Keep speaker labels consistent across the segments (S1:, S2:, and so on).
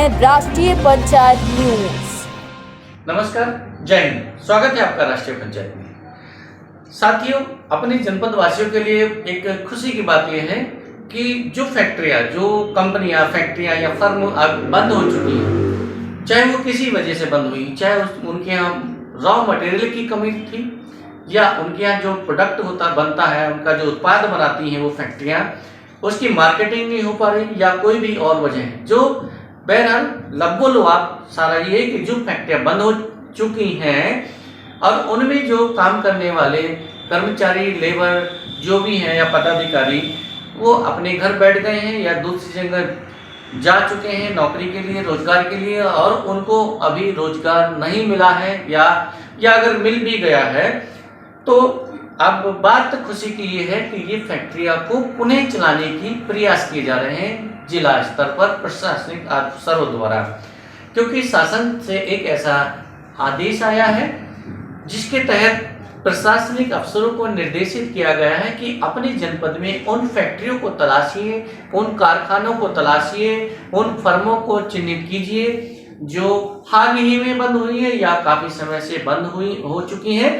S1: हैं राष्ट्रीय पंचायत न्यूज।
S2: नमस्कार, जय हिंद। स्वागत है आपका राष्ट्रीय पंचायत में। साथियों, अपने जनपद वासियों के लिए एक खुशी की बात यह है कि जो फैक्ट्रियां, जो कंपनियां, फैक्ट्रियां या फर्म अब बंद हो चुकी हैं, चाहे वो किसी वजह से बंद हुई, चाहे उनके यहाँ रॉ मटेरियल की कमी थी या उनके यहाँ जो प्रोडक्ट बनता है, उनका जो उत्पाद बनाती हैं वो फैक्ट्रियां, उसकी मार्केटिंग नहीं हो पा रही या कोई भी और वजह है, जो बहरहाल लबो-लुआब सारा ये है कि जो फैक्ट्रियां बंद हो चुकी हैं और उनमें जो काम करने वाले कर्मचारी, लेबर जो भी हैं या पदाधिकारी, वो अपने घर बैठ गए हैं या दूसरी जगह जा चुके हैं नौकरी के लिए, रोजगार के लिए, और उनको अभी रोजगार नहीं मिला है या अगर मिल भी गया है तो अब बात खुशी की ये है कि ये फैक्ट्रियां को पुनः चलाने की प्रयास किए जा रहे हैं जिला स्तर पर प्रशासनिक अफसरों द्वारा, क्योंकि शासन से एक ऐसा आदेश आया है जिसके तहत प्रशासनिक अफसरों को निर्देशित किया गया है कि अपने जनपद में उन फैक्ट्रियों को तलाशिए, उन कारखानों को तलाशिए, उन फर्मों को चिन्हित कीजिए जो हाल ही में बंद हुई है या काफी समय से बंद हो चुकी हैं,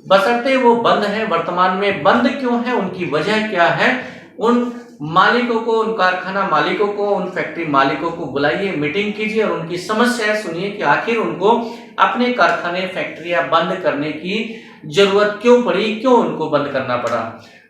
S2: बशर्ते वो बंद है। वर्तमान में बंद क्यों है, उनकी वजह क्या है, उन मालिकों को, उन कारखाना मालिकों को, उन फैक्ट्री मालिकों को बुलाइए, मीटिंग कीजिए और उनकी समस्याएं सुनिए कि आखिर उनको अपने कारखाने, फैक्ट्रियां बंद करने की जरूरत क्यों पड़ी, क्यों उनको बंद करना पड़ा।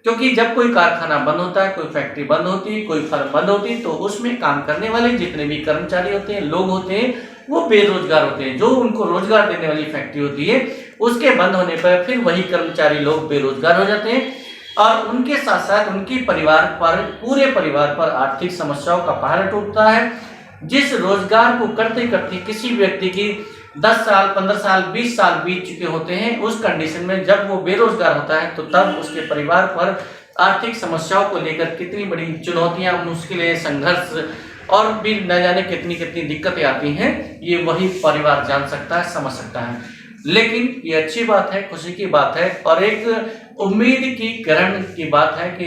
S2: क्योंकि जब कोई कारखाना बंद होता है, कोई फैक्ट्री बंद होती है, कोई फर्म बंद होती है, तो उसमें काम करने वाले जितने भी कर्मचारी होते हैं, लोग होते हैं, वो बेरोजगार होते हैं। जो उनको रोजगार देने वाली फैक्ट्री होती है, उसके बंद होने पर फिर वही कर्मचारी लोग बेरोजगार हो जाते हैं और उनके साथ साथ उनके परिवार पर, पूरे परिवार पर आर्थिक समस्याओं का पहाड़ टूटता है। जिस रोजगार को करते करते किसी व्यक्ति की 10 साल, 15 साल, 20 साल बीत चुके होते हैं, उस कंडीशन में जब वो बेरोजगार होता है तो तब उसके परिवार पर आर्थिक समस्याओं को लेकर कितनी बड़ी चुनौतियां, मुश्किलें, संघर्ष और भी न जाने कितनी कितनी दिक्कतें आती हैं, ये वही परिवार जान सकता है, समझ सकता है। लेकिन ये अच्छी बात है, खुशी की बात है और एक उम्मीद की किरण की बात है कि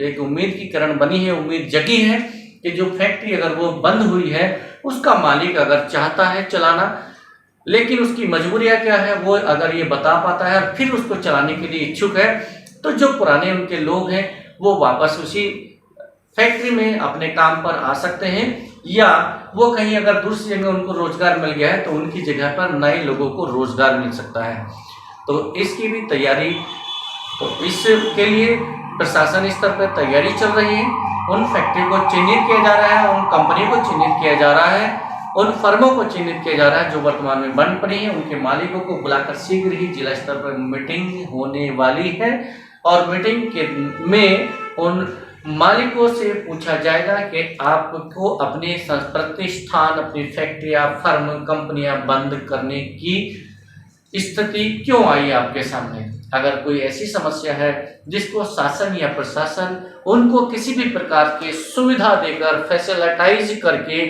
S2: एक उम्मीद की किरण बनी है, उम्मीद जगी है कि जो फैक्ट्री अगर वो बंद हुई है, उसका मालिक अगर चाहता है चलाना, लेकिन उसकी मजबूरियां क्या है वो अगर ये बता पाता है और फिर उसको चलाने के लिए इच्छुक है, तो जो पुराने उनके लोग हैं वो वापस उसी फैक्ट्री में अपने काम पर आ सकते हैं, या वो कहीं अगर दूसरी जगह उनको रोजगार मिल गया है तो उनकी जगह पर नए लोगों को रोजगार मिल सकता है। तो इसकी भी तैयारी, तो इसके लिए प्रशासन स्तर पर तैयारी चल रही है। उन फैक्ट्री को चिन्हित किया जा रहा है, उन कंपनी को चिन्हित किया जा रहा है, उन फर्मों को चिन्हित किया जा रहा है जो वर्तमान में बंद पड़ी है। उनके मालिकों को बुलाकर शीघ्र ही जिला स्तर पर मीटिंग होने वाली है और मीटिंग में उन मालिकों से पूछा जाएगा कि आपको अपने प्रतिष्ठान, अपनी फैक्ट्रियां, फर्म, कंपनियां बंद करने की स्थिति क्यों आई आपके सामने। अगर कोई ऐसी समस्या है जिसको शासन या प्रशासन उनको किसी भी प्रकार की सुविधा देकर, फैसिलिटाइज करके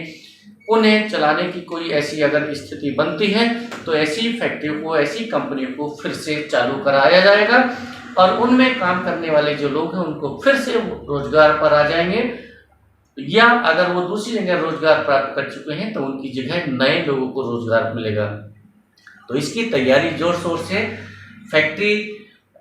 S2: उन्हें चलाने की कोई ऐसी अगर स्थिति बनती है, तो ऐसी फैक्ट्रियों को, ऐसी कंपनियों को फिर से चालू कराया जाएगा और उनमें काम करने वाले जो लोग हैं उनको फिर से रोजगार पर आ जाएंगे, या अगर वो दूसरी जगह रोजगार प्राप्त कर चुके हैं तो उनकी जगह नए लोगों को रोजगार मिलेगा। तो इसकी तैयारी जोर शोर से फैक्ट्री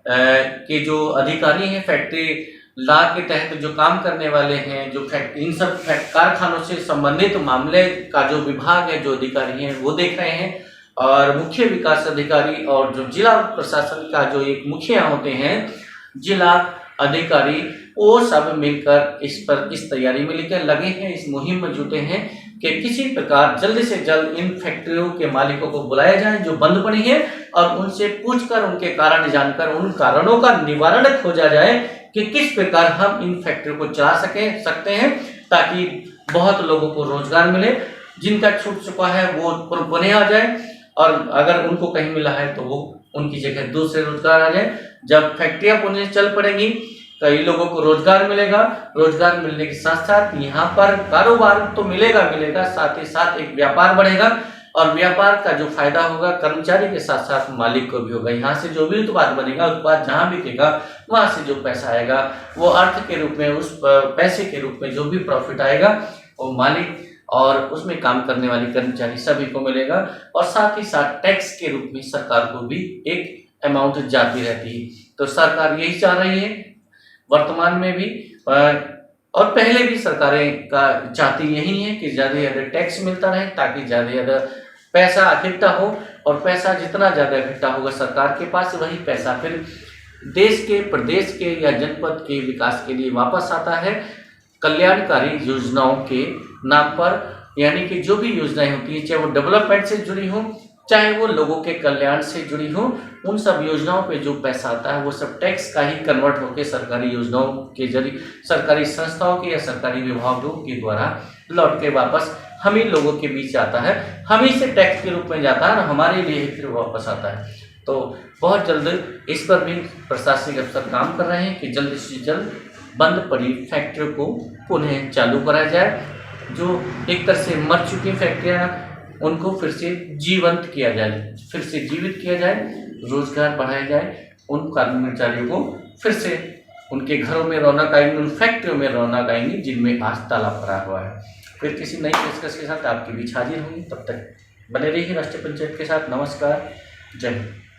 S2: के जो अधिकारी हैं, फैक्ट्री लॉ के तहत जो काम करने वाले हैं, जो इन सब कारखानों से संबंधित मामले का जो विभाग है, जो अधिकारी हैं वो देख रहे हैं, और मुख्य विकास अधिकारी और जो जिला प्रशासन का जो एक मुखिया होते हैं, जिला अधिकारी, वो सब मिलकर इस तैयारी में लेकर लगे हैं, इस मुहिम में जुटे हैं कि किसी प्रकार जल्द से जल्द इन फैक्ट्रियों के मालिकों को बुलाया जाए जो बंद पड़ी है और उनसे पूछकर, उनके कारण जानकर, उन कारणों का निवारण खोजा जाए कि किस प्रकार हम इन फैक्ट्रियों को चला सकते हैं ताकि बहुत लोगों को रोजगार मिले। जिनका छूट चुका है वो पुनः आ जाए और अगर उनको कहीं मिला है तो वो उनकी जगह दूसरे रोजगार आ जाए। जब फैक्ट्रियां पुनः चल पड़ेंगी, कई लोगों को रोजगार मिलेगा। रोजगार मिलने के साथ साथ यहाँ पर कारोबार तो मिलेगा, साथ ही साथ एक व्यापार बढ़ेगा और व्यापार का जो फायदा होगा कर्मचारी के साथ साथ मालिक को भी होगा। यहाँ से जो भी उत्पाद बनेगा, उत्पाद जहाँ बिकेगा वहाँ से जो पैसा आएगा वो अर्थ के रूप में, उस पैसे के रूप में जो भी प्रॉफिट आएगा वो मालिक और उसमें काम करने वाले कर्मचारी सभी को मिलेगा। और साथ ही साथ टैक्स के रूप में सरकार को भी एक अमाउंट जाती रहती है। तो सरकार यही चाह रही है वर्तमान में भी, और पहले भी सरकारें का चाहती यही है कि ज़्यादा से ज़्यादा टैक्स मिलता रहे, ताकि ज़्यादा से ज़्यादा पैसा इकट्ठा हो। और पैसा जितना ज़्यादा इकट्ठा होगा सरकार के पास, वही पैसा फिर देश के, प्रदेश के या जनपद के विकास के लिए वापस आता है कल्याणकारी योजनाओं के नाम पर। यानी कि जो भी योजनाएं होती हैं, चाहे वो डेवलपमेंट से जुड़ी हो, चाहे वो लोगों के कल्याण से जुड़ी हो, उन सब योजनाओं पे जो पैसा आता है वो सब टैक्स का ही कन्वर्ट होकर सरकारी योजनाओं के जरिए सरकारी संस्थाओं के या सरकारी विभागों के द्वारा लौट के वापस हम ही लोगों के बीच आता है, हम ही से टैक्स के रूप में जाता है और हमारे लिए ही फिर वापस आता है। तो बहुत जल्द इस पर भी प्रशासनिक अफसर काम कर रहे हैं कि जल्द से जल्द बंद पड़ी फैक्ट्रियों को पुनः चालू कराया जाए। जो एक तरह से मर चुकी फैक्ट्रियाँ, उनको फिर से जीवंत किया जाए, फिर से जीवित किया जाए, रोजगार बढ़ाया जाए, उन कर्मचारियों को फिर से उनके घरों में रौनक आएंगी, उन फैक्ट्रियों में रौनक आएंगी जिनमें आज ताला पड़ा हुआ है। फिर किसी नई पेशकश के साथ आपके बीच हाजिर होंगी, तब तक बने रहिए राष्ट्रीय पंचायत के साथ। नमस्कार, जय हिंद।